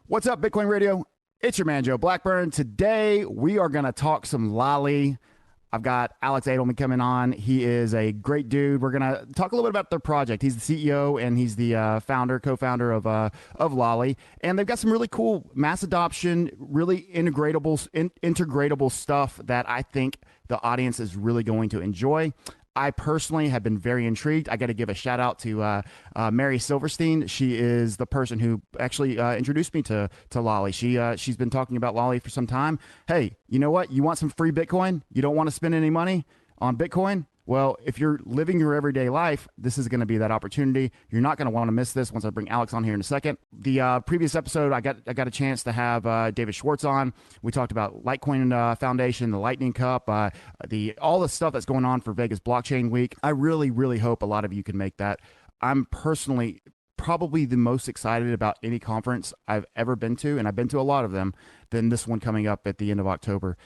What's up, Bitcoin Radio? It's your man, Joe Blackburn. Today, we are going to talk some Lolli. I've got Alex Adelman coming on. He is a great dude. We're going to talk a little bit about their project. He's the CEO and he's the co-founder of Lolli. And they've got some really cool mass adoption, really integratable stuff that I think the audience is really going to enjoy. I personally have been very intrigued. I got to give a shout out to Mary Silverstein. She is the person who actually introduced me to Lolli. She's been talking about Lolli for some time. Hey, you know what? You want some free Bitcoin? You don't want to spend any money on Bitcoin? Well, if you're living your everyday life, this is going to be that opportunity. You're not going to want to miss this once I bring Alex on here in a second. The previous episode, I got a chance to have David Schwartz on. We talked about Litecoin Foundation, the Lightning Cup, all the stuff that's going on for Vegas Blockchain Week. I really, really hope a lot of you can make that. I'm personally probably the most excited about any conference I've ever been to, and I've been to a lot of them, than this one coming up at the end of October.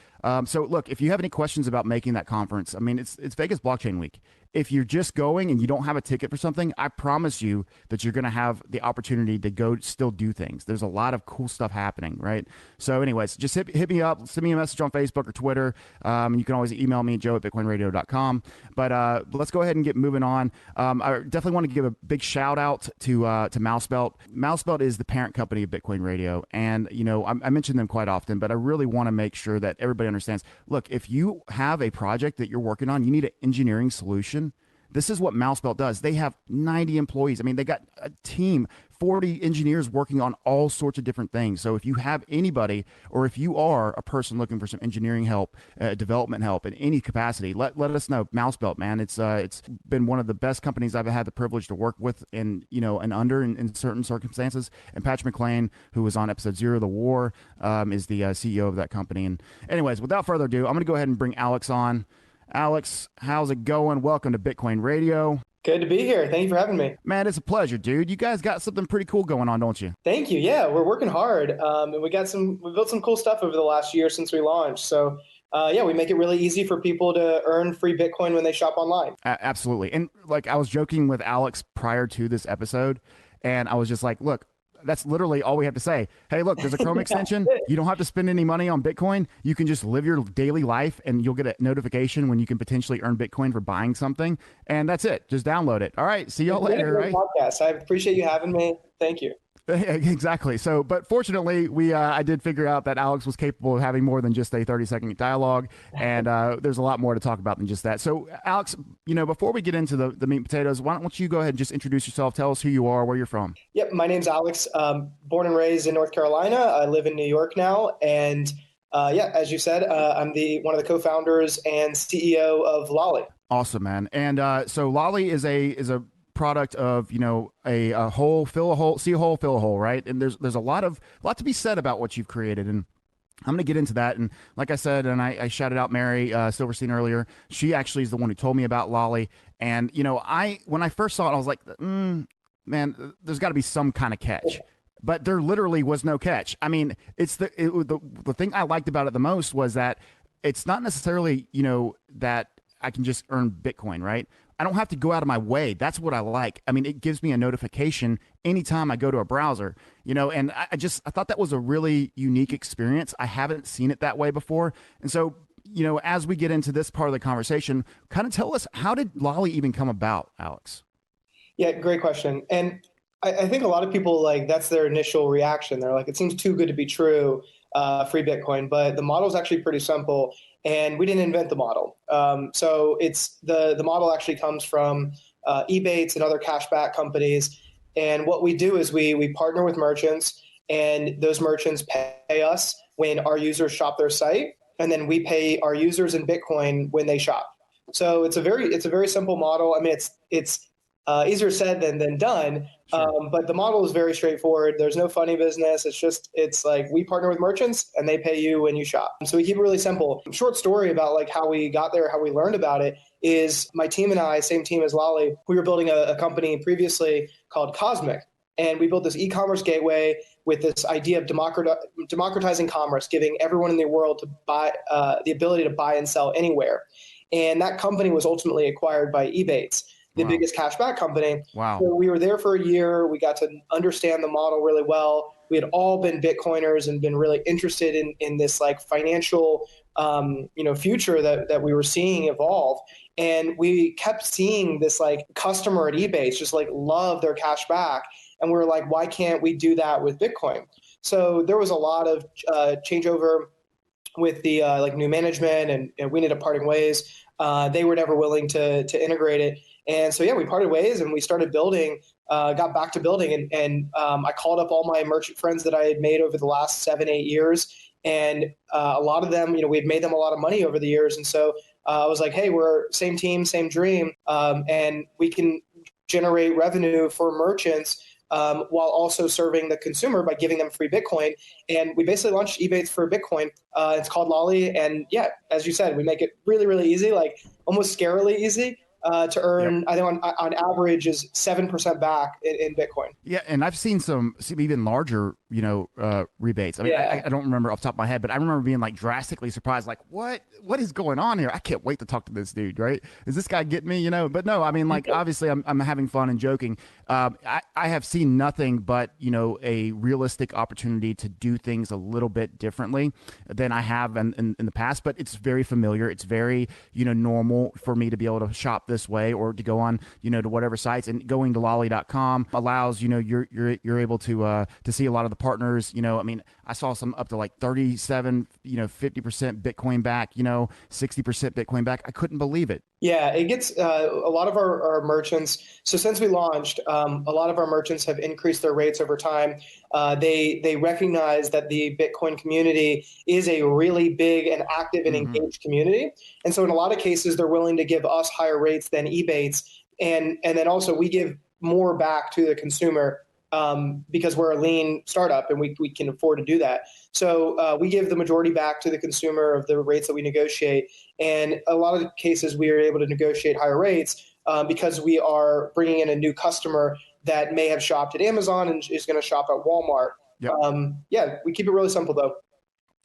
So look, if you have any questions about making that conference, I mean, it's Vegas Blockchain Week. If you're just going and you don't have a ticket for something, I promise you that you're going to have the opportunity to go still do things. There's a lot of cool stuff happening, right? So anyways, just hit me up, send me a message on Facebook or Twitter. You can always email me, joe@bitcoinradio.com. But let's go ahead and get moving on. I definitely want to give a big shout out to Mousebelt. Mousebelt is the parent company of Bitcoin Radio. And, you know, I mention them quite often, but I really want to make sure that everybody understands, look, if you have a project that you're working on, you need an engineering solution. This is what Mousebelt does. They have 90 employees. I mean, they got a team, 40 engineers working on all sorts of different things. So if you have anybody, or if you are a person looking for some engineering help, development help in any capacity, let us know. Mousebelt, man, it's been one of the best companies I've had the privilege to work with in certain circumstances. And Patrick McLean, who was on episode 0 of the War, is the CEO of that company. And anyways, without further ado, I'm going to go ahead and bring Alex on. Alex, how's it going? Welcome to Bitcoin Radio. Good to be here. Thank you for having me. Man, it's a pleasure, dude. You guys got something pretty cool going on, don't you? Thank you. Yeah, we're working hard. And we built some cool stuff over the last year since we launched. So we make it really easy for people to earn free Bitcoin when they shop online. Absolutely. And like, I was joking with Alex prior to this episode, and I was just like, look, that's literally all we have to say. Hey, look, there's a Chrome extension. You don't have to spend any money on Bitcoin. You can just live your daily life and you'll get a notification when you can potentially earn Bitcoin for buying something. And that's it. Just download it. All right. See y'all later. Right? Podcast. I appreciate you having me. Thank you. Exactly. So, but fortunately, I did figure out that Alex was capable of having more than just a 30-second dialogue, and there's a lot more to talk about than just that. So, Alex, before we get into the meat and potatoes, why don't you go ahead and just introduce yourself? Tell us who you are, where you're from. Yep, my name's Alex. Born and raised in North Carolina. I live in New York now, and as you said, I'm one of the co-founders and CEO of Lolli. Awesome, man. And so Lolli is a product of a hole, fill a hole, see a hole, fill a hole, right? And there's a lot to be said about what you've created, and I'm going to get into that. And like I said, and I shouted out Mary Silverstein earlier, she actually is the one who told me about Lolli. And when I first saw it, I was like, man, there's got to be some kind of catch. But there literally was no catch. I mean, the thing I liked about it the most was that it's not necessarily that I can just earn Bitcoin, right? I don't have to go out of my way. That's what I like. I mean, it gives me a notification anytime I go to a browser, and I thought that was a really unique experience. I haven't seen it that way before. And so, as we get into this part of the conversation, kind of tell us, how did Lolli even come about, Alex? Yeah, great question. And I think a lot of people, that's their initial reaction. They're like, it seems too good to be true, free Bitcoin, but the model is actually pretty simple. And we didn't invent the model. So it's the model actually comes from Ebates and other cashback companies. And what we do is we partner with merchants, and those merchants pay us when our users shop their site, and then we pay our users in Bitcoin when they shop. So it's a very simple model. I mean, it's easier said than done. Sure. But the model is very straightforward. There's no funny business. It's like we partner with merchants and they pay you when you shop. So we keep it really simple. Short story about how we got there, how we learned about it is my team and I, same team as Lolli, we were building a company previously called Cosmic. And we built this e-commerce gateway with this idea of democratizing commerce, giving everyone in the world to buy the ability to buy and sell anywhere. And that company was ultimately acquired by Ebates, the biggest cashback company. Wow. So we were there for a year. We got to understand the model really well. we had all been Bitcoiners and been really interested in this like financial, future that we were seeing evolve. And we kept seeing this like customer at eBay just like love their cash back. And we were like, why can't we do that with Bitcoin? So there was a lot of changeover with the like new management, and we ended up parting ways. They were never willing to integrate it, and so yeah, we parted ways and we started building. Got back to building, and I called up all my merchant friends that I had made over the last 7-8 years, and a lot of them, we had made them a lot of money over the years, and so I was like, hey, we're same team, same dream, and we can generate revenue for merchants while also serving the consumer by giving them free Bitcoin. And we basically launched eBay for Bitcoin. It's called Lolli. And yeah, as you said, we make it really, really easy, like almost scarily easy to earn. Yep. I think on average is 7% back in Bitcoin. Yeah, and I've seen some even larger, rebates. I mean, yeah. I don't remember off the top of my head, but I remember being like drastically surprised, like what is going on here? I can't wait to talk to this dude. Right? Is this guy getting me? But no, I mean, like obviously I'm having fun and joking. I have seen nothing but a realistic opportunity to do things a little bit differently than I have in the past. But it's very familiar. It's very normal for me to be able to shop this way or to go on to whatever sites, and going to lolli.com allows you're able to see a lot of the partners. I mean, I saw some up to like 37 50% Bitcoin back, 60% Bitcoin back. I couldn't believe it. Yeah, it gets a lot of our merchants. So since we launched, a lot of our merchants have increased their rates over time. They recognize that the Bitcoin community is a really big and active and engaged community, and so in a lot of cases, they're willing to give us higher rates than Ebates, and then also we give more back to the consumer because we're a lean startup and we can afford to do that. So we give the majority back to the consumer of the rates that we negotiate. And a lot of the cases we are able to negotiate higher rates because we are bringing in a new customer that may have shopped at Amazon and is going to shop at Walmart. Yep. We keep it really simple though.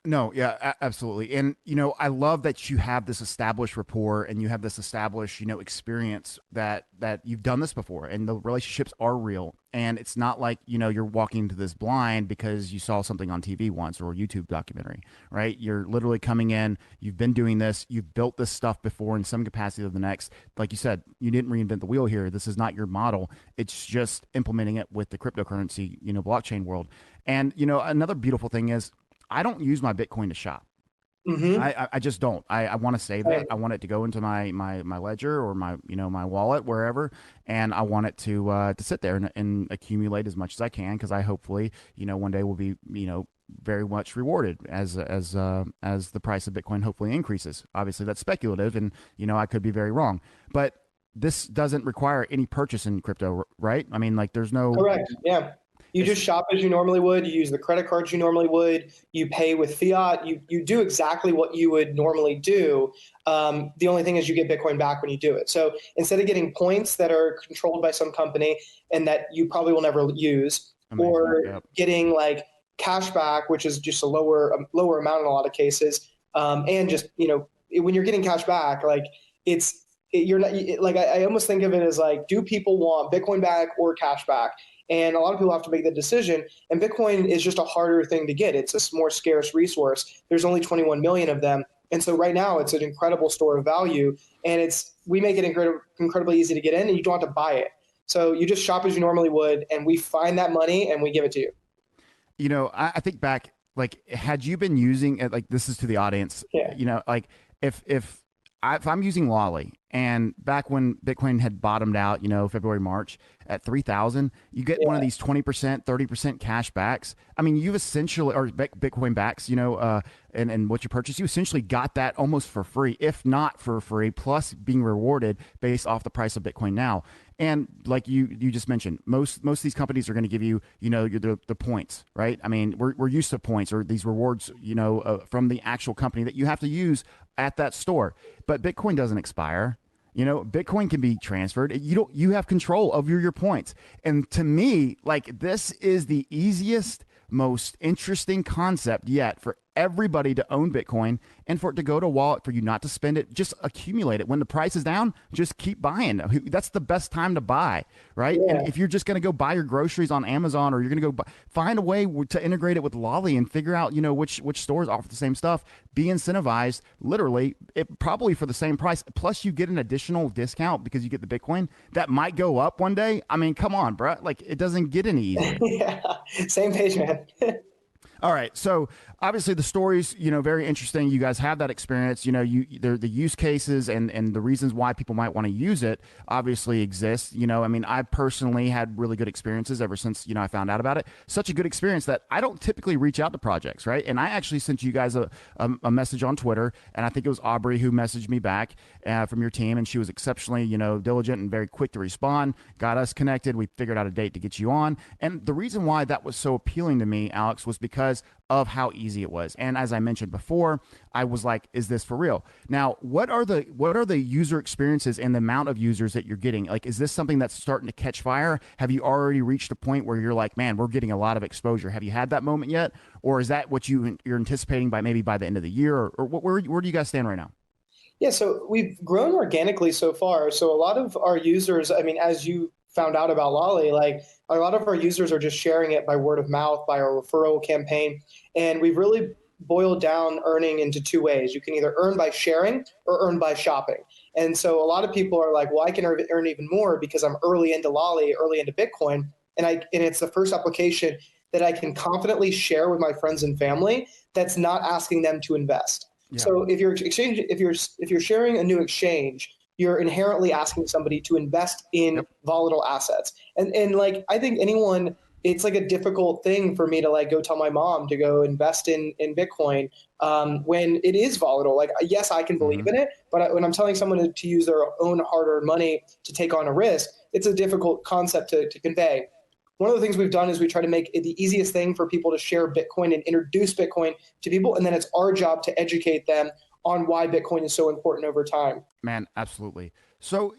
No, yeah, absolutely. And, I love that you have this established rapport and you have this established, experience that you've done this before and the relationships are real. And it's not like, you're walking into this blind because you saw something on TV once or a YouTube documentary, right? You're literally coming in, you've been doing this, you've built this stuff before in some capacity or the next. Like you said, you didn't reinvent the wheel here. This is not your model. It's just implementing it with the cryptocurrency, blockchain world. And, another beautiful thing is, I don't use my Bitcoin to shop. I just don't. I want to save it. I want it to go into my ledger or my my wallet wherever, and I want it to sit there and accumulate as much as I can because I hopefully one day will be very much rewarded as the price of Bitcoin hopefully increases. Obviously that's speculative, and I could be very wrong, but this doesn't require any purchase in crypto, right? I mean, like there's no correct. Yeah. You just shop as you normally would. You use the credit cards you normally would. You pay with fiat. You do exactly what you would normally do. The only thing is you get Bitcoin back when you do it. So instead of getting points that are controlled by some company and that you probably will never use, or getting like cash back, which is just a lower amount in a lot of cases, and just when you're getting cash back, like you're not like I almost think of it as like, do people want Bitcoin back or cash back? And a lot of people have to make the decision. And Bitcoin is just a harder thing to get. It's a more scarce resource. There's only 21 million of them. And so right now it's an incredible store of value. And we make it incredibly easy to get in, and you don't have to buy it. So you just shop as you normally would, and we find that money and we give it to you. I think back, like, had you been using it, like this is to the audience, like if I'm using Lolli, and back when Bitcoin had bottomed out, February, March at 3,000, you get one of these 20%, 30% cash backs. I mean, you've essentially, or Bitcoin backs, and what you purchase, you essentially got that almost for free, if not for free, plus being rewarded based off the price of Bitcoin now. And like you just mentioned, most of these companies are going to give you, the points, right? I mean, we're used to points or these rewards, from the actual company that you have to use at that store. But Bitcoin doesn't expire. Bitcoin can be transferred. You have control of your points. And to me, like, this is the easiest, most interesting concept yet for everybody to own Bitcoin and for it to go to a wallet, for you not to spend it, just accumulate it. When the price is down, just keep buying. That's the best time to buy, right? Yeah. And if you're just going to go buy your groceries on Amazon, or you're going to go find a way to integrate it with Lolli and figure out, which stores offer the same stuff, be incentivized, literally, probably for the same price. Plus you get an additional discount because you get the Bitcoin that might go up one day. I mean, come on, bro. Like, it doesn't get any easier. Yeah, same page, man. All right. So obviously the story's, very interesting. You guys have that experience, the use cases and the reasons why people might want to use it obviously exist. I mean, I personally had really good experiences ever since, I found out about it. Such a good experience that I don't typically reach out to projects, right? And I actually sent you guys a message on Twitter, and I think it was Aubrey who messaged me back from your team, and she was exceptionally, diligent and very quick to respond, got us connected. We figured out a date to get you on. And the reason why that was so appealing to me, Alex, was because of how easy it was. And as I mentioned before, I was like, is this for real? Now, what are the user experiences and the amount of users that you're getting? Like, is this something that's starting to catch fire? Have you already reached a point where you're like, man, we're getting a lot of exposure? Have you had that moment yet? Or is that what you're anticipating by maybe by the end of the year? Or where do you guys stand right now? Yeah, so we've grown organically so far. So a lot of our users, I mean, as you found out about Lolli, like a lot of our users are just sharing it by word of mouth, by our referral campaign. And we've really boiled down earning into two ways. You can either earn by sharing or earn by shopping. And so a lot of people are like, well, I can earn even more because I'm early into Lolli, early into Bitcoin. And it's the first application that I can confidently share with my friends and family that's not asking them to invest. Yeah. So if you're sharing a new exchange, you're inherently asking somebody to invest in volatile assets. And like, I think it's like a difficult thing for me to like go tell my mom to go invest in Bitcoin when it is volatile. Like, yes, I can believe in it, but when I'm telling someone to use their own hard-earned money to take on a risk, it's a difficult concept to convey. One of the things we've done is we try to make it the easiest thing for people to share Bitcoin and introduce Bitcoin to people. And then it's our job to educate them on why Bitcoin is so important over time. Man, absolutely. So,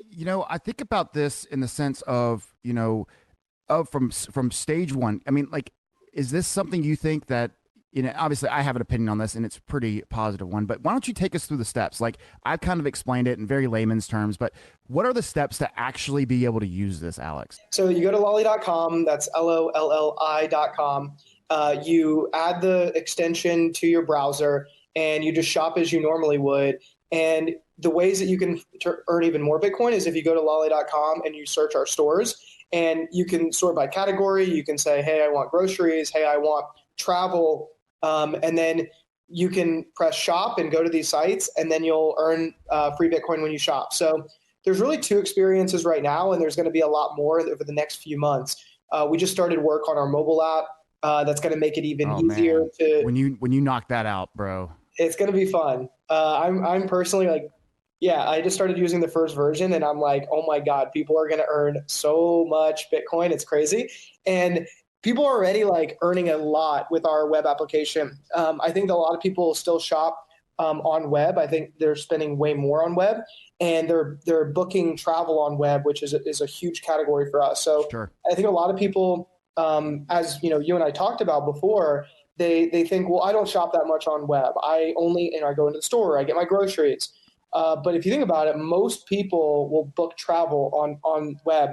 I think about this in the sense of, from stage one. I mean, like, is this something you think that, obviously I have an opinion on this and it's a pretty positive one, but why don't you take us through the steps? Like, I've kind of explained it in very layman's terms, but what are the steps to actually be able to use this, Alex? So you go to lolli.com, that's LOLLI.com. You add the extension to your browser and you just shop as you normally would. And the ways that you can earn even more Bitcoin is if you go to lolli.com and you search our stores, and you can sort by category. You can say, hey, I want groceries. Hey, I want travel. And then you can press shop and go to these sites, and then you'll earn free Bitcoin when you shop. So there's really two experiences right now, and there's going to be a lot more over the next few months. We just started work on our mobile app that's going to make it even easier to. When you knock that out, bro, it's going to be fun. I'm personally like, yeah, I just started using the first version, and I'm like, oh my God, people are going to earn so much Bitcoin. It's crazy. And people are already like earning a lot with our web application. I think a lot of people still shop on web. I think they're spending way more on web, and they're booking travel on web, which is a huge category for us. So sure. I think a lot of people, as you and I talked about before, they think, well, I don't shop that much on web. I go into the store, I get my groceries. But if you think about it, most people will book travel on web.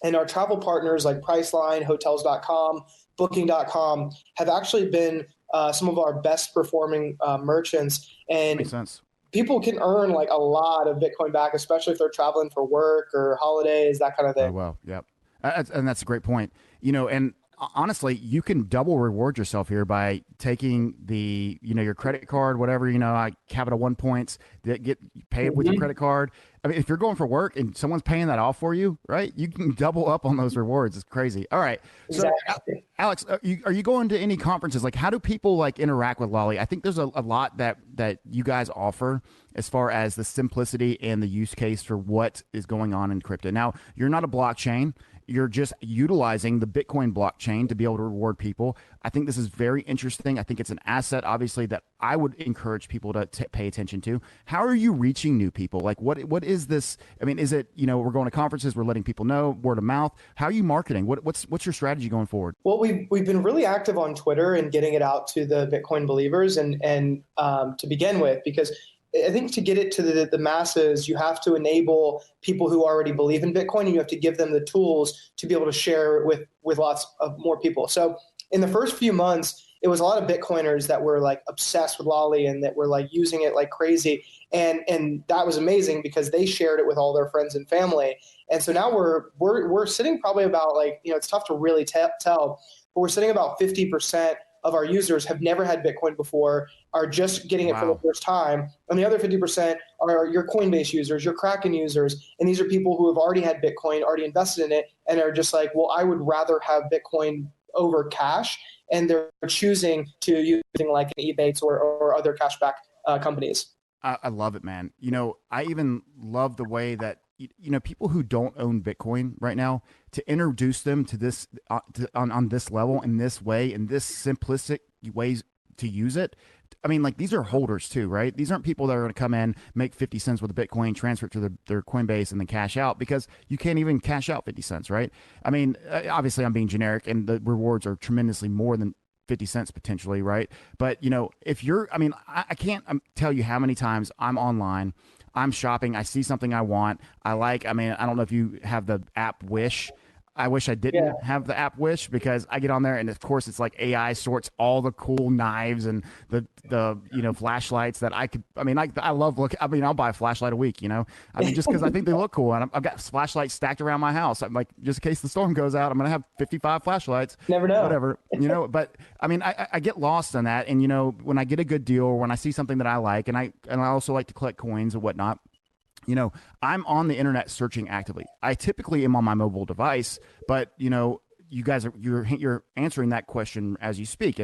And our travel partners like Priceline, Hotels.com, Booking.com have actually been some of our best performing merchants. And makes sense. People can earn like a lot of Bitcoin back, especially if they're traveling for work or holidays, that kind of thing. Oh, well, yep. And that's a great point. And honestly, you can double reward yourself here by taking the, your credit card, whatever, I have it at 1 point, pay it with your credit card. I mean, if you're going for work and someone's paying that off for you, right, you can double up on those rewards. It's crazy. All right. So exactly. Alex, are you going to any conferences? Like, how do people like interact with Lolli? I think there's a lot that you guys offer as far as the simplicity and the use case for what is going on in crypto. Now, you're not a blockchain. you're just utilizing the Bitcoin blockchain to be able to reward people. I think this is very interesting. I think it's an asset, obviously, that I would encourage people to pay attention to. How are you reaching new people? Like, what is this? I mean, is it, we're going to conferences, we're letting people know, word of mouth? How are you marketing? What's your strategy going forward? Well, we've been really active on Twitter and getting it out to the Bitcoin believers, and to begin with, because I think to get it to the masses, you have to enable people who already believe in Bitcoin, and you have to give them the tools to be able to share with lots of more people. So in the first few months, it was a lot of Bitcoiners that were like obsessed with Lolli and that were like using it like crazy. And that was amazing because they shared it with all their friends and family. And so now we're sitting probably about like, it's tough to really tell, but we're sitting about 50% of our users have never had Bitcoin before, are just getting it for the first time. And the other 50% are your Coinbase users, your Kraken users. And these are people who have already had Bitcoin, already invested in it, and are just like, well, I would rather have Bitcoin over cash. And they're choosing to using like an Ebates or other cashback companies. I love it, man. I even love the way that people who don't own Bitcoin right now, to introduce them to this on this level, in this way, in this simplistic ways to use it. I mean, like, these are holders too, right? These aren't people that are going to come in, make 50 cents with a Bitcoin, transfer it to their Coinbase, and then cash out, because you can't even cash out 50 cents, right? I mean, obviously I'm being generic, and the rewards are tremendously more than 50 cents potentially, right? But, if I can't tell you how many times I'm online, I'm shopping, I see something I want, I don't know if you have the app Wish. I wish I didn't have the app Wish, because I get on there and of course it's like AI sorts all the cool knives and the flashlights that I love I'll buy a flashlight a week, just because I think they look cool, and I've got flashlights stacked around my house. I'm like, just in case the storm goes out, I'm gonna have 55 flashlights. Never know. Whatever, But I get lost in that, and when I get a good deal, or when I see something that I like, and I also like to collect coins and whatnot. I'm on the internet searching actively. I typically am on my mobile device, but you guys you're answering that question as you speak,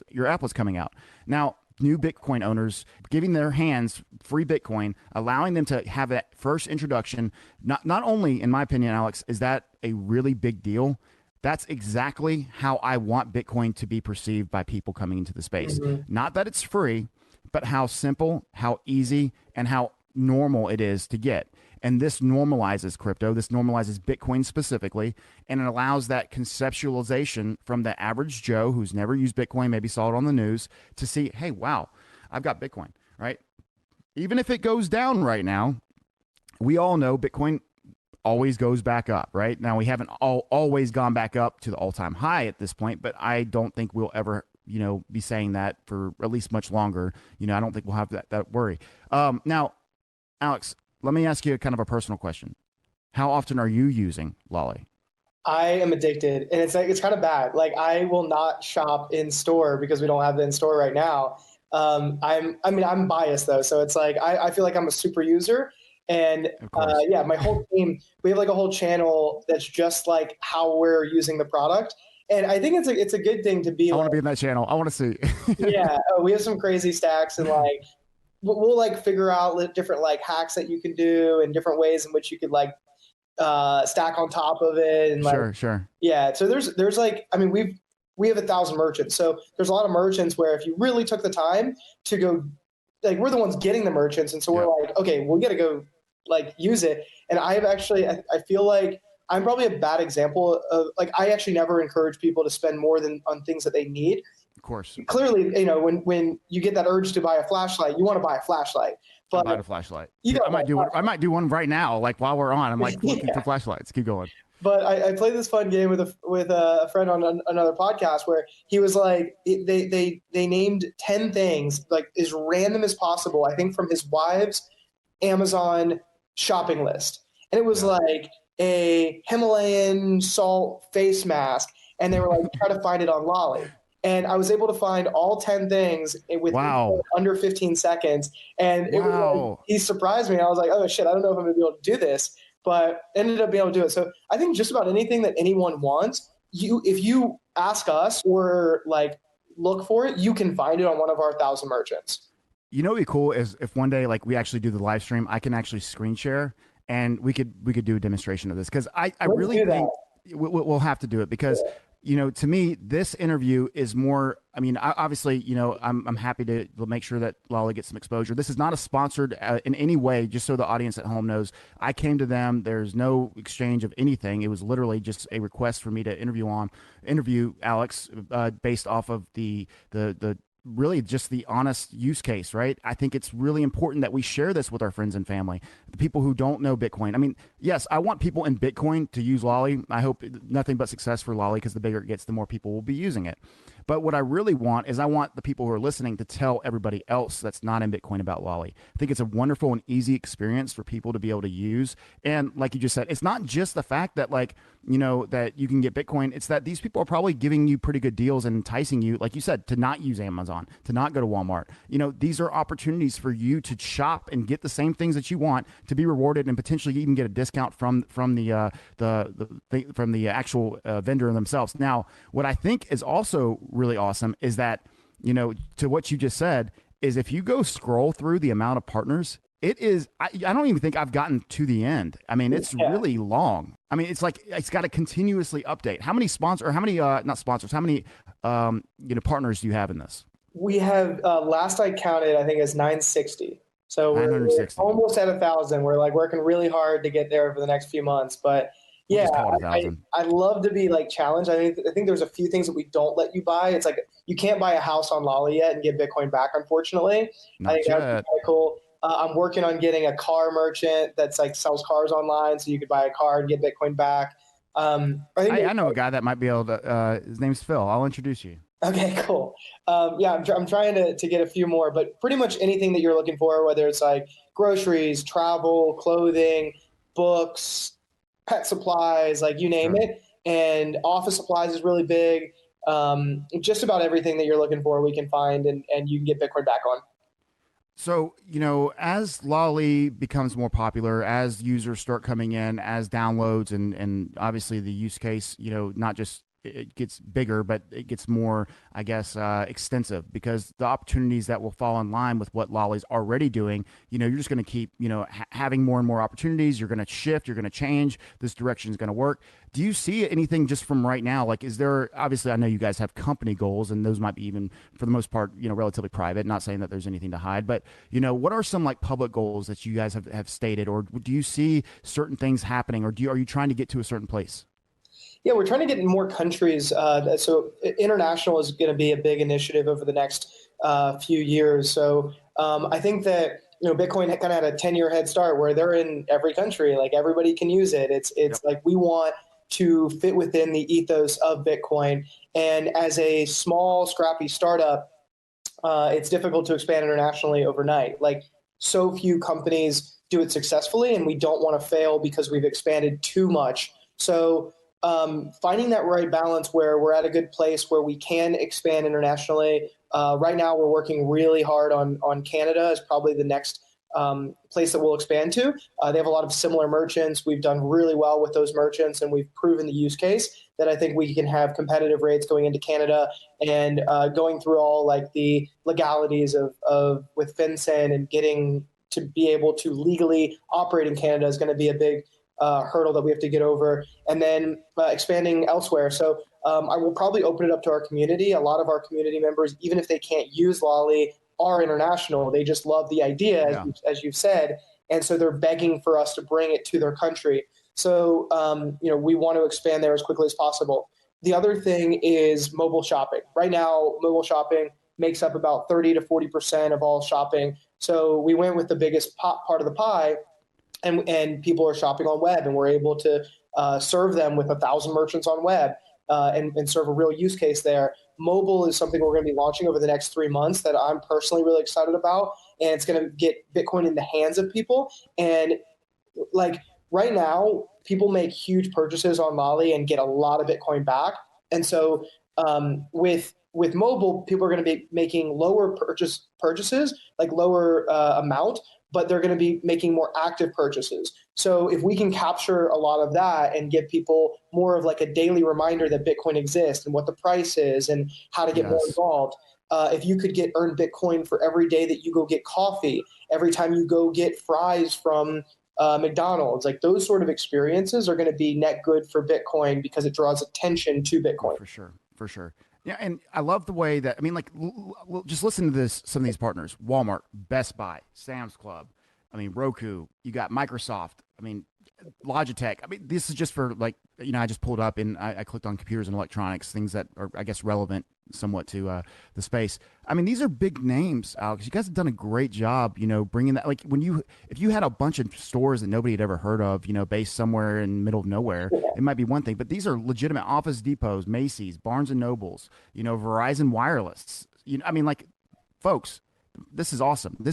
your app was coming out. Now, new Bitcoin owners, giving their hands free Bitcoin, allowing them to have that first introduction. Not only, in my opinion, Alex, is that a really big deal. That's exactly how I want Bitcoin to be perceived by people coming into the space. Mm-hmm. Not that it's free, but how simple, how easy, and how normal it is to get. And this normalizes crypto. This normalizes Bitcoin specifically, and it allows that conceptualization from the average Joe who's never used Bitcoin, maybe saw it on the news, to see, hey, wow, I've got Bitcoin, right? Even if it goes down right now, we all know Bitcoin always goes back up, right? Now, we haven't always gone back up to the all-time high at this point, but I don't think we'll ever be saying that for at least much longer. I don't think we'll have that worry. Now, Alex, let me ask you kind of a personal question. How often are you using Lolli? I am addicted, and it's kind of bad. Like, I will not shop in store because we don't have it in store right now. I'm biased though, so it's like I feel like I'm a super user, and my whole team, we have like a whole channel that's just like how we're using the product, and I think it's a good thing to be. I want to be in that channel. I want to see. We have some crazy stacks, and like. We'll like figure out different like hacks that you can do and different ways in which you could like stack on top of it. And Sure. Yeah. So there's like, we have 1,000 merchants. So there's a lot of merchants where if you really took the time to go, like, we're the ones getting the merchants. And so we're like, okay, we got to go like use it. And I feel like I'm probably a bad example of, like, I actually never encourage people to spend more than on things that they need. Of course. Clearly, when you get that urge to buy a flashlight, you want to buy a flashlight. But buy a flashlight. I might do one right now. Like, while we're on, I'm like looking for flashlights. Keep going. But I played this fun game with a friend on another podcast where he was like, they named 10 things, like, as random as possible, I think from his wife's Amazon shopping list. And it was like a Himalayan salt face mask. And they were like, try to find it on Lolli. And I was able to find all 10 things with under 15 seconds. And it was like, he surprised me. I was like, oh, shit, I don't know if I'm going to be able to do this. But ended up being able to do it. So I think just about anything that anyone wants, if you ask us or like look for it, you can find it on one of our 1,000 merchants. What would be cool is if one day, like, we actually do the live stream, I can actually screen share, and we could do a demonstration of this, because I really think we'll have to do it because, to me, this interview is more. I mean, obviously, I'm happy to make sure that Lolli gets some exposure. This is not a sponsored in any way, just so the audience at home knows. I came to them. There's no exchange of anything. It was literally just a request for me to interview Alex based off of the really just the honest use case, right? I think it's really important that we share this with our friends and family, the people who don't know Bitcoin. I mean, yes, I want people in Bitcoin to use Lolli. I hope nothing but success for Lolli because the bigger it gets, the more people will be using it. But what I really want is I want the people who are listening to tell everybody else that's not in Bitcoin about Lolli. I think it's a wonderful and easy experience for people to be able to use. And like you just said, it's not just the fact that that you can get Bitcoin. It's that these people are probably giving you pretty good deals and enticing you, like you said, to not use Amazon, to not go to Walmart. These are opportunities for you to shop and get the same things that you want, to be rewarded and potentially even get a discount from the actual vendor themselves. Now, what I think is also really awesome is that, to what you just said, is if you go scroll through the amount of partners, it is, I don't even think I've gotten to the end. I mean, it's really long. I mean, it's like, it's got to continuously update. How many not sponsors, how many, partners do you have in this? We have, last I counted, I think it's 960. So we're 960. almost at 1,000. We're like working really hard to get there for the next few months. But We'll yeah, just call it 1,000. I love to be like challenged. I think there's a few things that we don't let you buy. It's like you can't buy a house on Lolli yet and get Bitcoin back, unfortunately. I Not think that would be yet. kind of cool. I'm working on getting a car merchant that's like sells cars online, so you could buy a car and get Bitcoin back. I know a guy that might be able to. His name's Phil. I'll introduce you. Okay, cool. Yeah, I'm trying to get a few more, but pretty much anything that you're looking for, whether it's like groceries, travel, clothing, books, pet supplies, like you name Sure. it. And office supplies is really big. Just about everything that you're looking for, we can find, and you can get Bitcoin back on. So, as Lolli becomes more popular, as users start coming in, as downloads and obviously the use case, not just it gets bigger, but it gets more, I guess, extensive because the opportunities that will fall in line with what Lolli's already doing, you're just going to keep, having more and more opportunities. You're going to shift, you're going to change. This direction is going to work. Do you see anything just from right now? Like, is there, obviously, I know you guys have company goals and those might be even for the most part, relatively private, not saying that there's anything to hide, but, what are some like public goals that you guys have stated, or do you see certain things happening, or are you trying to get to a certain place? Yeah, we're trying to get in more countries. So international is going to be a big initiative over the next few years. So I think that Bitcoin kind of had a 10-year head start where they're in every country, like everybody can use it. It's Yep. like we want to fit within the ethos of Bitcoin. And as a small, scrappy startup, it's difficult to expand internationally overnight. Like so few companies do it successfully, and we don't want to fail because we've expanded too much. So finding that right balance where we're at a good place where we can expand internationally. Right now, we're working really hard on Canada is probably the next place that we'll expand to. They have a lot of similar merchants. We've done really well with those merchants, and we've proven the use case that I think we can have competitive rates going into Canada and going through all like the legalities of with FinCEN and getting to be able to legally operate in Canada is going to be a big hurdle that we have to get over, and then expanding elsewhere. So I will probably open it up to our community. A lot of our community members, even if they can't use Lolli, are international. They just love the idea, Yeah. as you've said, and so they're begging for us to bring it to their country. So we want to expand there as quickly as possible. The other thing is mobile shopping. Right now, mobile shopping makes up about 30 to 40% of all shopping. So we went with the biggest part of the pie, and people are shopping on web, and we're able to serve them with 1,000 merchants on web and serve a real use case there. Mobile is something we're going to be launching over the next 3 months that I'm personally really excited about, and it's going to get Bitcoin in the hands of people. And like right now, people make huge purchases on Lolli and get a lot of Bitcoin back. And so with mobile, people are going to be making lower purchases, like lower amount, but they're going to be making more active purchases. So if we can capture a lot of that and give people more of like a daily reminder that Bitcoin exists and what the price is and how to get more Yes. involved. If you could earn Bitcoin for every day that you go get coffee, every time you go get fries from McDonald's, like those sort of experiences are going to be net good for Bitcoin because it draws attention to Oh, Bitcoin. for sure, for sure. Yeah, and I love the way that, I mean, like, just listen to this. Some of these partners: Walmart, Best Buy, Sam's Club. I mean, Roku. You got Microsoft. I mean, Logitech. I mean, this is just for, like, I just pulled up and I clicked on computers and electronics, things that are, I guess, relevant somewhat to the space. I mean, these are big names, Alex. You guys have done a great job, bringing that. Like, if you had a bunch of stores that nobody had ever heard of, based somewhere in the middle of nowhere, it might be one thing. But these are legitimate Office Depots, Macy's, Barnes and Nobles, Verizon Wireless. I mean, like, folks, this is awesome.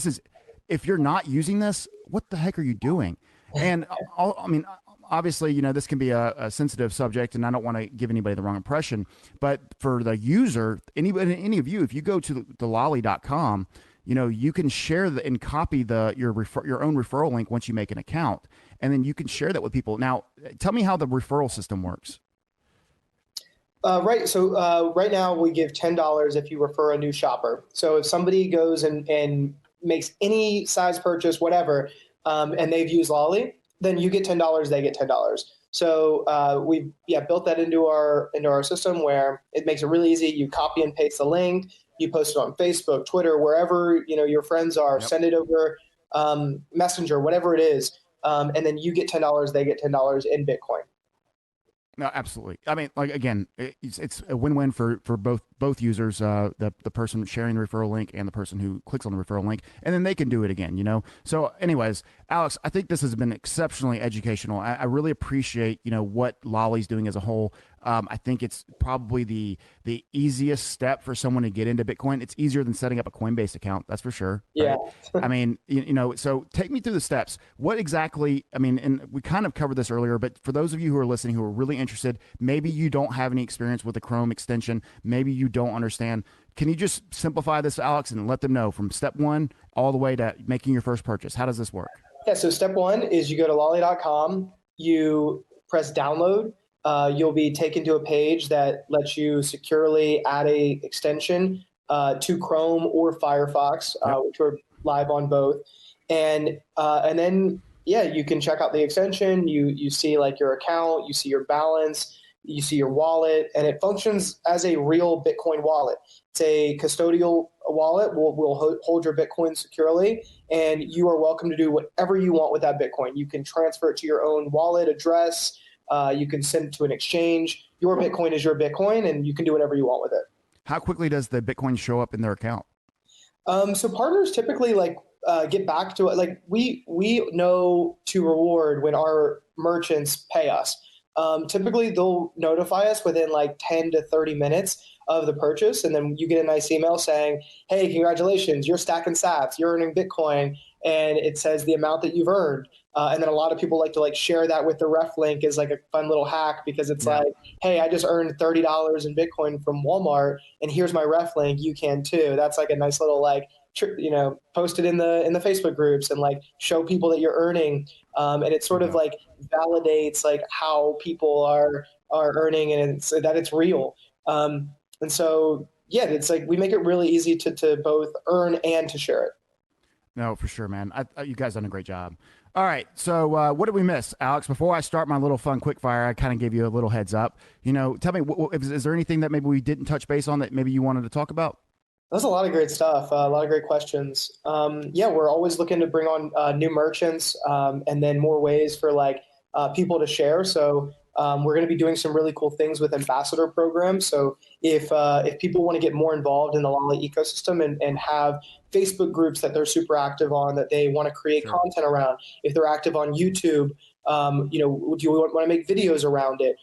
If you're not using this, what the heck are you doing? And I mean, obviously, this can be a sensitive subject, and I don't want to give anybody the wrong impression. But for the user, any of you, if you go to the lolli.com, you can share and copy your own referral link once you make an account, and then you can share that with people. Now, tell me how the referral system works. Right. So right now we give $10 if you refer a new shopper. So if somebody goes and makes any size purchase, whatever, and they've used Lolli, then you get $10, they get $10. So we built that into our system where it makes it really easy. You copy and paste the link, you post it on Facebook, Twitter, wherever your friends are. Yep. Send it over Messenger, whatever it is, and then you get $10, they get $10 in Bitcoin. No, absolutely. I mean, like, again, it's a win-win for both users, the person sharing the referral link and the person who clicks on the referral link, and then they can do it again, So anyways, Alex, I think this has been exceptionally educational. I really appreciate, what Lolli's doing as a whole. I think it's probably the easiest step for someone to get into Bitcoin. It's easier than setting up a Coinbase account, that's for sure. Yeah. Right? I mean, so take me through the steps. What exactly, I mean, and we kind of covered this earlier, but for those of you who are listening who are really interested, maybe you don't have any experience with the Chrome extension, maybe you don't understand. Can you just simplify this, Alex, and let them know from step one all the way to making your first purchase? How does this work? Yeah, so step one is you go to lolli.com, you press download. You'll be taken to a page that lets you securely add a extension to Chrome or Firefox, which are live on both. And then, you can check out the extension. You see like your account, you see your balance, you see your wallet, and it functions as a real Bitcoin wallet. It's a custodial wallet. We'll hold your Bitcoin securely, and you are welcome to do whatever you want with that Bitcoin. You can transfer it to your own wallet address. You can send it to an exchange. Your Bitcoin is your Bitcoin, and you can do whatever you want with it. How quickly does the Bitcoin show up in their account? So partners typically get back to it. Like we know to reward when our merchants pay us. Typically, they'll notify us within like 10 to 30 minutes of the purchase, and then you get a nice email saying, "Hey, congratulations, you're stacking sats, you're earning Bitcoin," and it says the amount that you've earned. And then a lot of people like to share that with the ref link as like a fun little hack because it's like, "Hey, I just earned $30 in Bitcoin from Walmart, and here's my ref link. You can too." That's like a nice little post it in the Facebook groups and show people that you're earning. And it sort of validates how people are earning and it's real. And so, it's we make it really easy to both earn and to share it. No, for sure, man. You guys done a great job. All right. So what did we miss, Alex? Before I start my little fun quickfire, I kind of gave you a little heads up. Tell me, is there anything that maybe we didn't touch base on that maybe you wanted to talk about? That's a lot of great stuff. A lot of great questions. We're always looking to bring on new merchants and then more ways for people to share. So we're going to be doing some really cool things with ambassador programs. So if people want to get more involved in the Lolli ecosystem and have Facebook groups that they're super active on, that they want to create content around, if they're active on YouTube, do you want to make videos around it?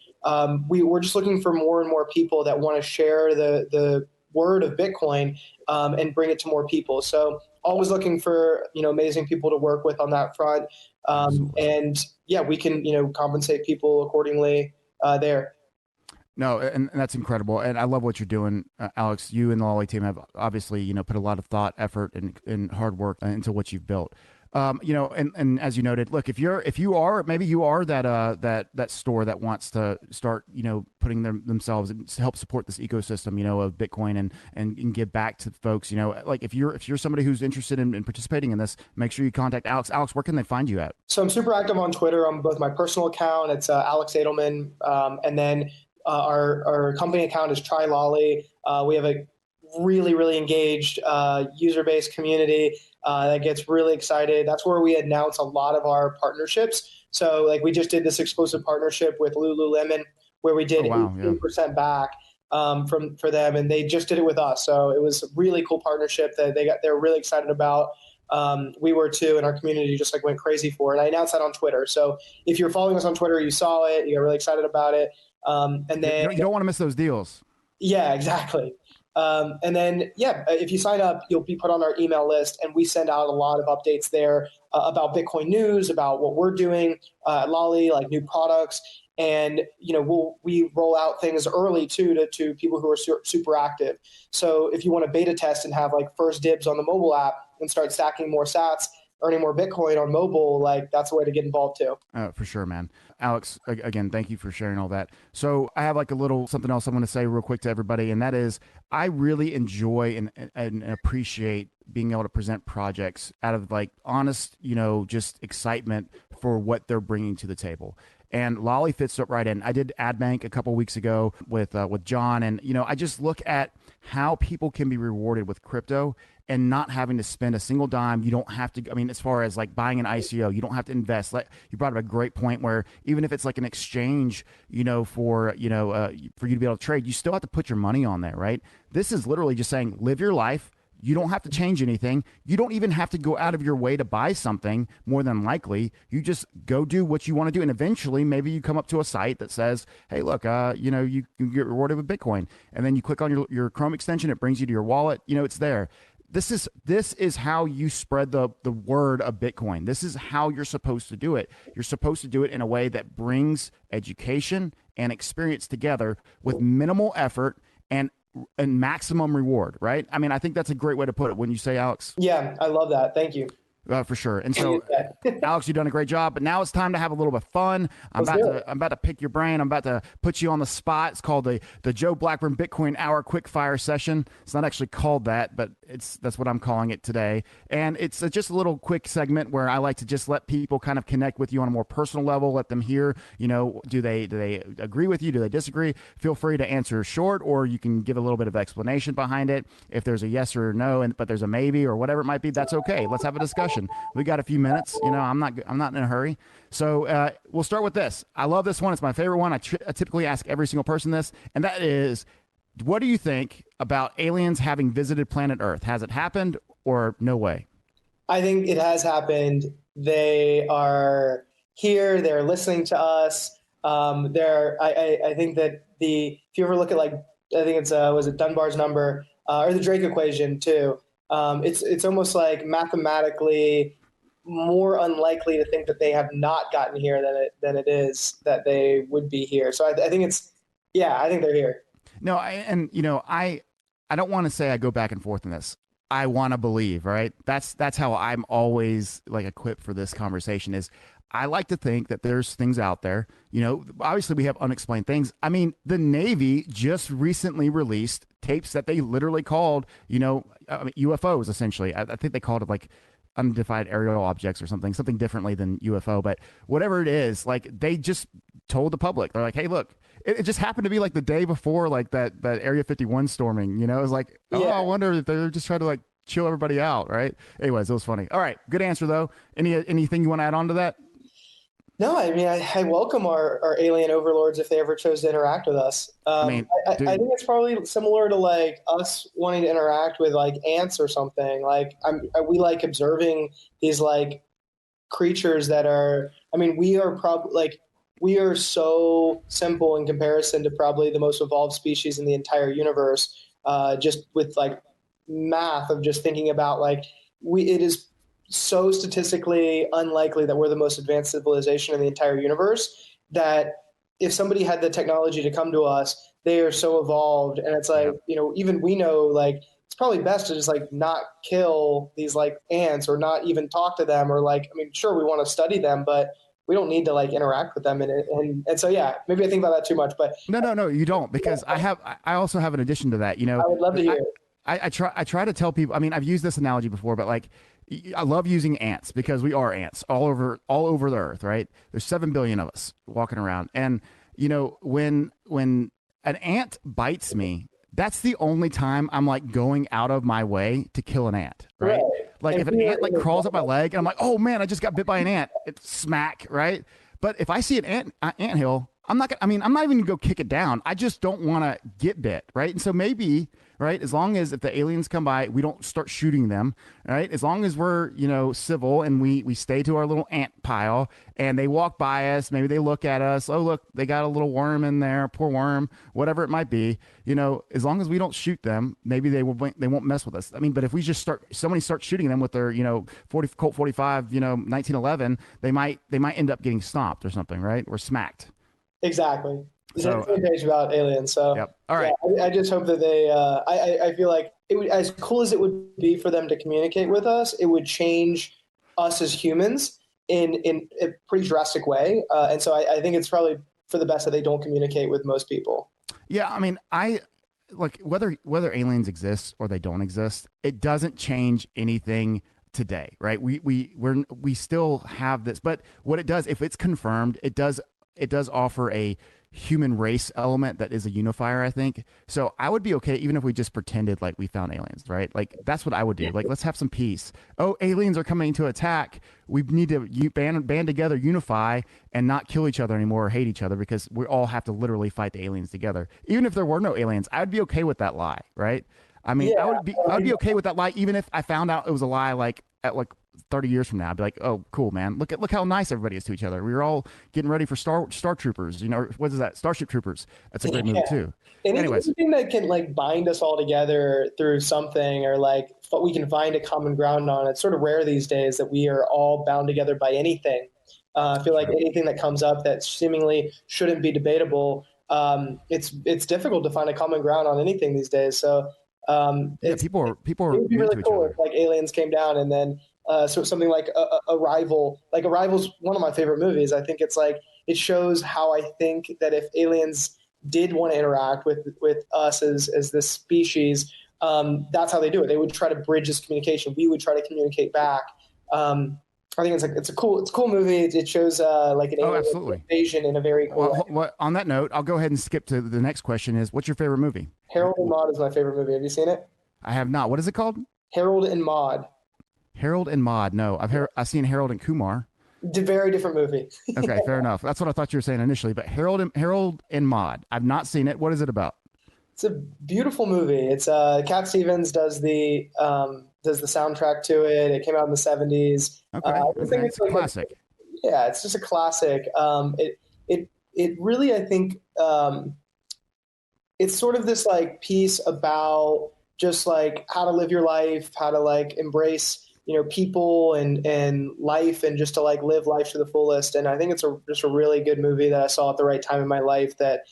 We're just looking for more and more people that want to share the word of Bitcoin and bring it to more people. So always looking for amazing people to work with on that front. And we can compensate people accordingly there. No, and that's incredible, and I love what you're doing, Alex. You and the Lolli team have obviously put a lot of thought, effort, and hard work into what you've built. And as you noted, look, if you are maybe you are that store that wants to start, putting themselves and help support this ecosystem, of Bitcoin and give back to folks, like if you're somebody who's interested in participating in this, make sure you contact Alex. Alex, where can they find you at? So I'm super active on Twitter on both my personal account. It's Alex Adelman. And then our company account is Try Lolli. We have a really, really engaged user-based community that gets really excited. That's where we announce a lot of our partnerships. So like we just did this exclusive partnership with Lululemon where we did Oh wow, yeah. 18% back for them, and they just did it with us. So it was a really cool partnership that they're really excited about. We were too, and our community just like went crazy for it. I announced that on Twitter. So if you're following us on Twitter, you saw it, you got really excited about it. And then You don't want to miss those deals. yeah, exactly. And then, yeah, if you sign up, you'll be put on our email list, and we send out a lot of updates there about Bitcoin news, about what we're doing at Lolli, like new products. And we roll out things early too to people who are super active. So if you want to beta test and have like first dibs on the mobile app and start stacking more sats, earning more Bitcoin on mobile, like that's the way to get involved too. For sure, man. Alex, again, thank you for sharing all that. So I have like a little something else I'm going to say real quick to everybody, and that is I really enjoy and appreciate being able to present projects out of like honest, just excitement for what they're bringing to the table. And Lolli fits right in. I did AdBank a couple weeks ago with John, and I just look at how people can be rewarded with crypto and not having to spend a single dime. You don't have to. I mean, as far as like buying an ICO, you don't have to invest. Like you brought up a great point where even if it's like an exchange, for you to be able to trade, you still have to put your money on there, right? This is literally just saying live your life. You don't have to change anything. You don't even have to go out of your way to buy something, more than likely. You just go do what you want to do. And eventually, maybe you come up to a site that says, hey, look, you can get rewarded with Bitcoin. And then you click on your Chrome extension. It brings you to your wallet. It's there. This is how you spread the word of Bitcoin. This is how you're supposed to do it. You're supposed to do it in a way that brings education and experience together with minimal effort and maximum reward, right? I mean, I think that's a great way to put it. When you say, Alex? Yeah, I love that. Thank you. For sure. And so, Alex, you've done a great job, but now it's time to have a little bit of fun. I'm about to pick your brain. I'm about to put you on the spot. It's called the Joe Blackburn Bitcoin Hour Quick Fire Session. It's not actually called that, but that's what I'm calling it today. And it's just a little quick segment where I like to just let people kind of connect with you on a more personal level. Let them hear, do they agree with you? Do they disagree? Feel free to answer short, or you can give a little bit of explanation behind it. If there's a yes or no, but there's a maybe or whatever it might be, that's okay. Let's have a discussion. We got a few minutes. I'm not in a hurry. So we'll start with this. I love this one. It's my favorite one. I typically ask every single person this, and that is, what do you think about aliens having visited planet Earth? Has it happened or no way? I think it has happened. They are here. They're listening to us. I think that if you ever look at I think it's was it Dunbar's number or the Drake equation too. It's almost like mathematically more unlikely to think that they have not gotten here than it is that they would be here. So I think I think they're here. No, I don't want to say I go back and forth in this. I want to believe, right? That's how I'm always like equipped for this conversation is I like to think that there's things out there. Obviously we have unexplained things. I mean, the Navy just recently released tapes that they literally called, UFOs essentially. I think they called it like unidentified aerial objects or something differently than UFO, but whatever it is, like they just told the public, they're like, hey, look, it just happened to be like the day before like that Area 51 storming, it was like, I wonder if they're just trying to like chill everybody out, right? Anyways, it was funny. All right, good answer though. Anything you want to add on to that? No, I mean, I welcome our alien overlords if they ever chose to interact with us. I think it's probably similar to like us wanting to interact with like ants or something. Like we like observing these like creatures that are. I mean, we are so simple in comparison to probably the most evolved species in the entire universe. Just with like math of just thinking about like it is so statistically unlikely that we're the most advanced civilization in the entire universe that if somebody had the technology to come to us, they are so evolved. And it's like, even we know like it's probably best to just like not kill these like ants or not even talk to them or like, I mean, sure, we want to study them, but we don't need to like interact with them. And so, yeah, maybe I think about that too much, but No, you don't, because I also have an addition to that. I would love to hear. I try to tell people. I mean, I've used this analogy before, but like, I love using ants because we are ants all over the earth, right? There's 7 billion of us walking around, and when an ant bites me, that's the only time I'm like going out of my way to kill an ant, right? Like And if an ant like crawls up my leg and I'm like, oh man, I just got bit by an ant, it's smack, right? But if I see an ant hill, I'm not gonna, I mean, I'm not even gonna go kick it down. I just don't want to get bit, right? And so maybe, right, as long as if the aliens come by, we don't start shooting them, right? As long as we're, civil and we stay to our little ant pile and they walk by us, maybe they look at us, oh look, they got a little worm in there, poor worm, whatever it might be, as long as we don't shoot them, maybe they won't mess with us. I mean, but if we just somebody starts shooting them with their, 40 Colt 45, 1911, they might end up getting stomped or something, right? Or smacked. Exactly. So, Same page about aliens. So, yep. All right. yeah, I just hope that they. I feel like it would, as cool as it would be for them to communicate with us, it would change us as humans in a pretty drastic way. And so, I think it's probably for the best that they don't communicate with most people. Yeah, I mean, I like whether aliens exist or they don't exist, it doesn't change anything today, right? We still have this, but what it does, if it's confirmed, it does offer a human race element that is a unifier, I think. So I would be okay even if we just pretended like we found aliens, right? Like that's what I would do. Like let's have some peace. Oh, aliens are coming to attack. We need to band together, unify, and not kill each other anymore or hate each other, because we all have to literally fight the aliens together. Even if there were no aliens, I would be okay with that lie, right? I mean, Yeah. I'd be okay with that lie, even if I found out it was a lie, like at like 30 years from now. I'd be like, oh, cool, man. Look how nice everybody is to each other. We were all getting ready for Star Troopers. What is that? Starship Troopers. That's a great movie too. Anyways, Anything that can like bind us all together through something, or like we can find a common ground on. It's sort of rare these days that we are all bound together by anything. I feel like anything that comes up that seemingly shouldn't be debatable, it's difficult to find a common ground on anything these days. So yeah, people are it would be mean really to each cool other. if like aliens came down and then so something like Arrival. Like Arrival's one of my favorite movies. I think it's like it shows how I think that if aliens did want to interact with us as this species, that's how they do it. They would try to bridge this communication. We would try to communicate back. I think it's a cool movie. It shows like an alien Absolutely. invasion in a very cool way. Well, on that note, I'll go ahead and skip to the next question. Is what's your favorite movie? Harold and Maude is my favorite movie. Have you seen it? I have not. What is it called? Harold and Maude. Harold and Maude. No, I've seen Harold and Kumar. Very different movie. Okay, fair enough. That's what I thought you were saying initially. But Harold and Maude. I've not seen it. What is it about? It's a beautiful movie. It's Cat Stevens does the soundtrack to it. It came out in the 70s. Okay, I think it's a classic. Yeah, it's just a classic. It really, I think, it's sort of this like piece about just like how to live your life, how to like embrace people and life, and just to like live life to the fullest. And I think it's just a really good movie that I saw at the right time in my life that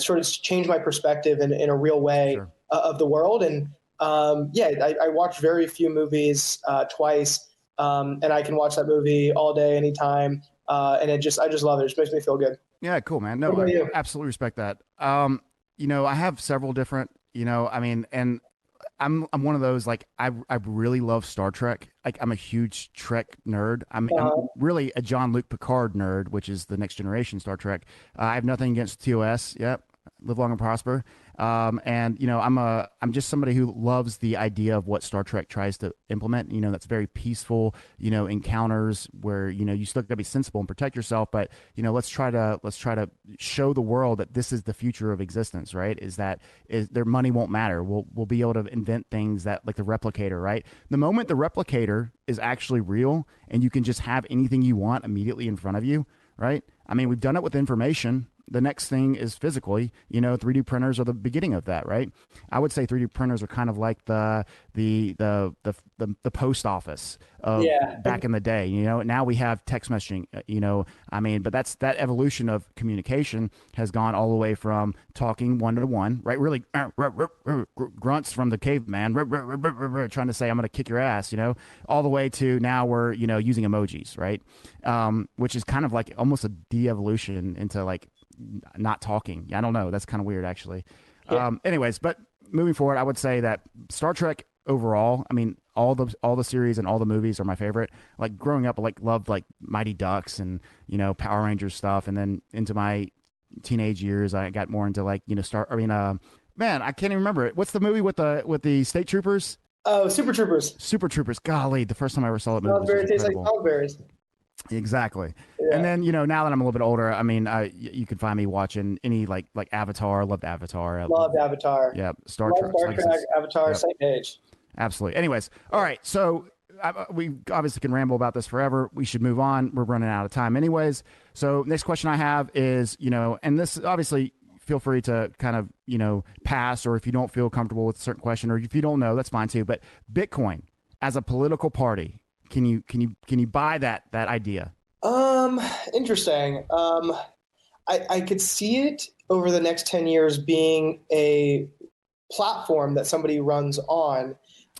sort of changed my perspective in a real way. Sure. Of the world. And I watched very few movies twice, and I can watch that movie all day, anytime. And I just love it. It just makes me feel good. Yeah, cool, man. No, What about I you? absolutely respect that. I have several different, I mean, and I'm one of those, like, I really love Star Trek. Like, I'm a huge Trek nerd. I'm really a Jean-Luc Picard nerd, which is the Next Generation Star Trek. I have nothing against TOS. Yep. Live long and prosper. And I'm just somebody who loves the idea of what Star Trek tries to implement. That's very peaceful. Encounters where you still got to be sensible and protect yourself, but let's try to show the world that this is the future of existence. Right? Is their money won't matter. We'll be able to invent things that, like the replicator. Right? The moment the replicator is actually real and you can just have anything you want immediately in front of you. Right? I mean, we've done it with information. the next thing is physically, 3D printers are the beginning of that, right? I would say 3D printers are kind of like the post office of Yeah. back in the day. Now we have text messaging. But that evolution of communication has gone all the way from talking one to one, right? Really grunts from the caveman, trying to say I'm going to kick your ass, all the way to now we're using emojis, right? Which is kind of like almost a de-evolution into like not talking. I don't know. That's kind of weird, actually. Yeah. Anyways, but moving forward, I would say that Star Trek overall, all the series and all the movies are my favorite. Like growing up, I loved like Mighty Ducks and Power Rangers stuff, and then into my teenage years, I got more into like man, I can't even remember it. What's the movie with the state troopers? Oh, Super Troopers. Super Troopers. Golly, the first time I ever saw that movie was Salisbury tastes like incredible. Salisbury's. Exactly. And Yeah. then, now that I'm a little bit older, you can find me watching any like Avatar. I loved Avatar. Loved Avatar. Yeah, Star Love Trek. Star Like I Trek, said, Avatar, yep, same page. absolutely. Anyways, all right. So we obviously can ramble about this forever. We should move on. We're running out of time, anyways. So next question I have is, and this obviously feel free to kind of pass, or if you don't feel comfortable with a certain question, or if you don't know, that's fine too. But Bitcoin as a political party, can you buy that idea? Interesting. I could see it over the next 10 years being a platform that somebody runs on.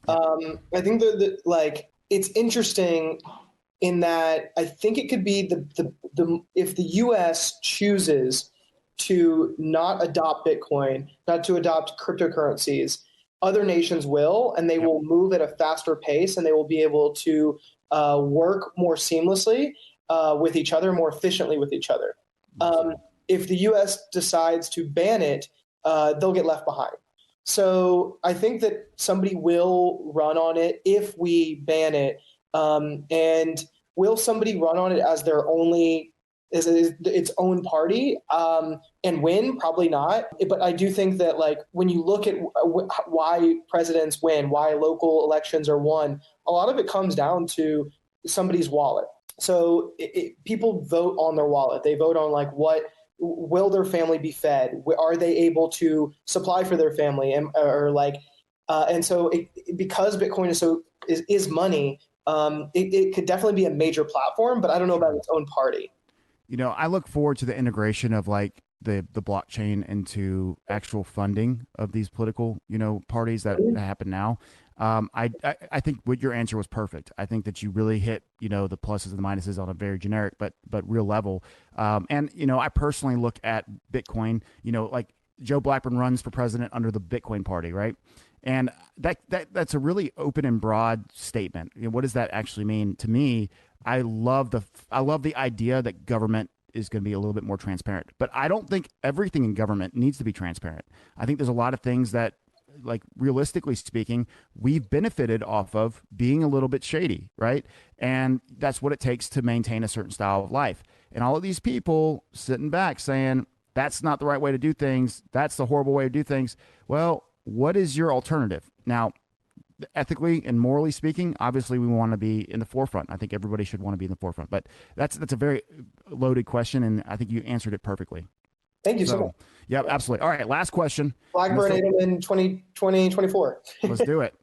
I think like it's interesting in that I think it could be the if the US chooses to not adopt Bitcoin, not to adopt cryptocurrencies, other nations will, and they Yep. will move at a faster pace, and they will be able to work more seamlessly with each other, more efficiently with each other. If the U.S. decides to ban it, they'll get left behind. So I think that somebody will run on it if we ban it. And will somebody run on it as their only, as its own party and win? Probably not. But I do think that like when you look at why presidents win, why local elections are won, a lot of it comes down to somebody's wallet. So people vote on their wallet. They vote on like what will their family be fed? Are they able to supply for their family? And so because Bitcoin is money, it could definitely be a major platform, but I don't know about its own party. I look forward to the integration of like the blockchain into actual funding of these political, parties that happen now. I think what your answer was perfect. I think that you really hit, the pluses and the minuses on a very generic but real level. And I personally look at Bitcoin, like Joe Blackburn runs for president under the Bitcoin party, right? And that's a really open and broad statement. What does that actually mean to me? I love the idea that government is going to be a little bit more transparent, but I don't think everything in government needs to be transparent. I think there's a lot of things that, like realistically speaking, we've benefited off of being a little bit shady, right? And that's what it takes to maintain a certain style of life. And all of these people sitting back saying, that's not the right way to do things. That's the horrible way to do things. Well, what is your alternative? Now, ethically and morally speaking, obviously we want to be in the forefront. I think everybody should want to be in the forefront, but that's a very loaded question, and I think you answered it perfectly. Thank you so much. Yeah, absolutely. All right, last question. Blackburn Adelman 2024. Let's do it.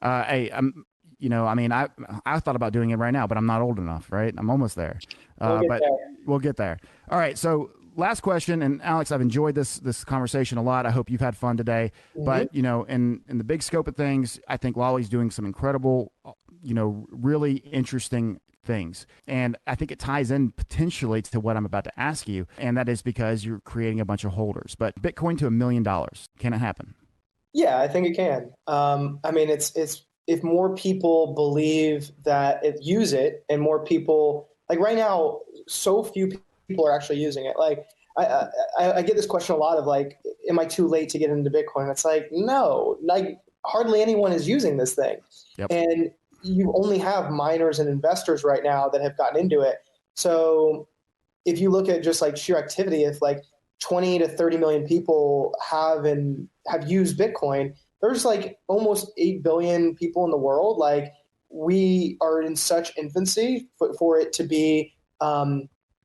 Hey, I thought about doing it right now, but I'm not old enough, right? I'm almost there. But we'll get there. All right, so last question, and Alex, I've enjoyed this conversation a lot. I hope you've had fun today. Mm-hmm. But in the big scope of things, I think Lolli's doing some incredible, really interesting things, and I think it ties in potentially to what I'm about to ask you, and that is because you're creating a bunch of holders. But Bitcoin to $1 million, can it happen? Yeah, I think it can. It's if more people believe that use it, and more people like right now, so few people are actually using it. Like I get this question a lot of like, am I too late to get into Bitcoin? It's like, no, like hardly anyone is using this thing. Yep. And you only have miners and investors right now that have gotten into it. So if you look at just like sheer activity, if like 20 to 30 million people have used Bitcoin, there's like almost 8 billion people in the world. Like we are in such infancy for it to be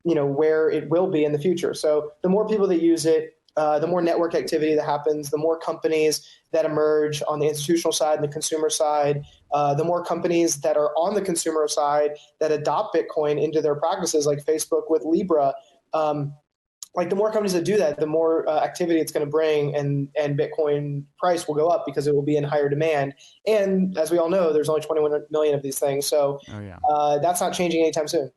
where it will be in the future. So the more people that use it, the more network activity that happens, the more companies that emerge on the institutional side and the consumer side, the more companies that are on the consumer side that adopt Bitcoin into their practices, like Facebook with Libra. Like the more companies that do that, the more activity it's going to bring, and Bitcoin price will go up because it will be in higher demand. And as we all know, there's only 21 million of these things, so that's not changing anytime soon.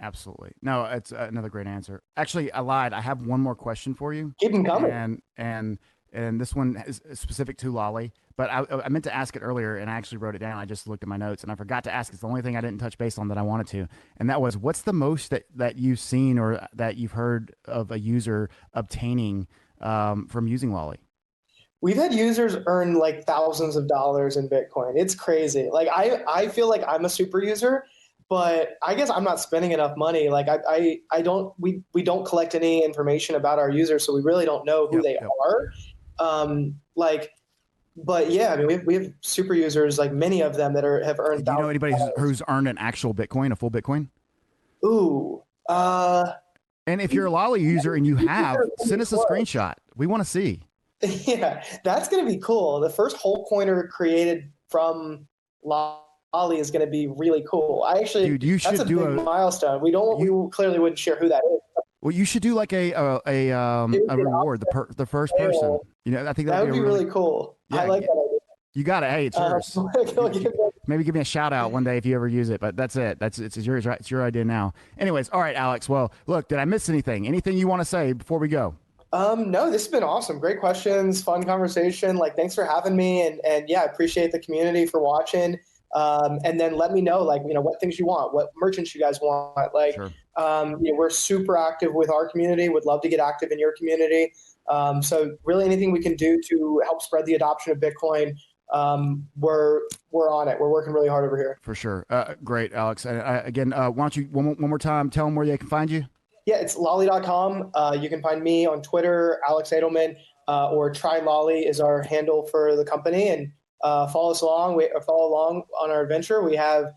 Absolutely. No, it's another great answer. Actually, I lied. I have one more question for you. Keep them coming. And this one is specific to Lolli, but I meant to ask it earlier, and I actually wrote it down. I just looked at my notes, and I forgot to ask. It's the only thing I didn't touch base on that I wanted to, and that was, what's the most that you've seen or that you've heard of a user obtaining from using Lolli? We've had users earn like thousands of dollars in Bitcoin. It's crazy. Like I feel like I'm a super user, but I guess I'm not spending enough money. Like we don't collect any information about our users, so we really don't know who they are. But yeah, I mean, we have super users, like many of them that have earned. Do you know anybody who's earned an actual Bitcoin, a full Bitcoin? Ooh. And if you're a Lolli user and you have, send us a screenshot. We want to see. Yeah, that's going to be cool. The first whole coiner created from Lolli is going to be really cool. Dude, you should that's a do big milestone. We clearly wouldn't share who that is. Well, you should do like a reward, the first person. I think that would be really cool. Yeah, I like that idea. You got it. Hey, it's yours. Maybe give me a shout out one day if you ever use it. But that's it. It's yours. Right? It's your idea now. Anyways, all right, Alex. Well, look, did I miss anything? Anything you want to say before we go? No, this has been awesome. Great questions, fun conversation. Like, thanks for having me, and yeah, I appreciate the community for watching. And then let me know, like, what things you want, what merchants you guys want. Like, sure. We're super active with our community. Would love to get active in your community. So really, anything we can do to help spread the adoption of Bitcoin, we're on it. We're working really hard over here. For sure. Great, Alex. Again, why don't you one more time tell them where they can find you? Yeah, it's lolli.com. You can find me on Twitter, Alex Adelman, or Try Lolli is our handle for the company. And follow along on our adventure. We have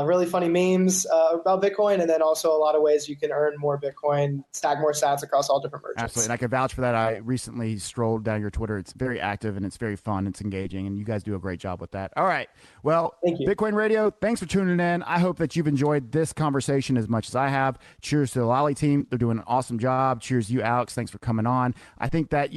really funny memes about Bitcoin, and then also a lot of ways you can earn more Bitcoin, stack more sats across all different merchants. Absolutely, and I can vouch for that. I recently strolled down your Twitter. It's very active, and it's very fun. It's engaging, and you guys do a great job with that. All right. Well, thank you. Bitcoin Radio, thanks for tuning in. I hope that you've enjoyed this conversation as much as I have. Cheers to the Lolli team. They're doing an awesome job. Cheers to you, Alex. Thanks for coming on. I think that,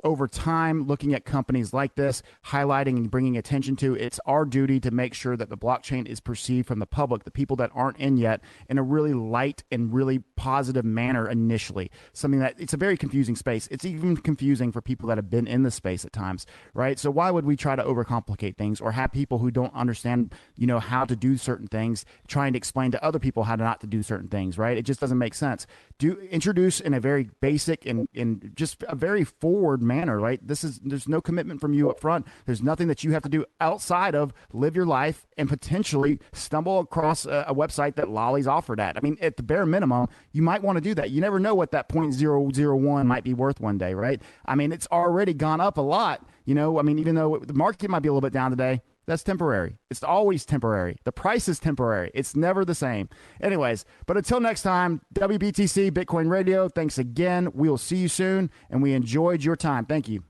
over time, looking at companies like this, highlighting and bringing attention to, it's our duty to make sure that the blockchain is perceived from the public, the people that aren't in yet, in a really light and really positive manner initially. Something that, it's a very confusing space. It's even confusing for people that have been in the space at times, right? So why would we try to overcomplicate things or have people who don't understand, how to do certain things, trying to explain to other people how not to do certain things, right? It just doesn't make sense. Introduce in a very basic and just a very forward manner, right? There's no commitment from you up front. There's nothing that you have to do outside of live your life and potentially stumble across a website that Lolli's offered at. I mean, at the bare minimum, you might want to do that. You never know what that 0.001 might be worth one day, right? I mean, it's already gone up a lot, even though the market might be a little bit down today, that's temporary. It's always temporary. The price is temporary. It's never the same. Anyways, but until next time, WBTC Bitcoin Radio, thanks again. We will see you soon, and we enjoyed your time. Thank you.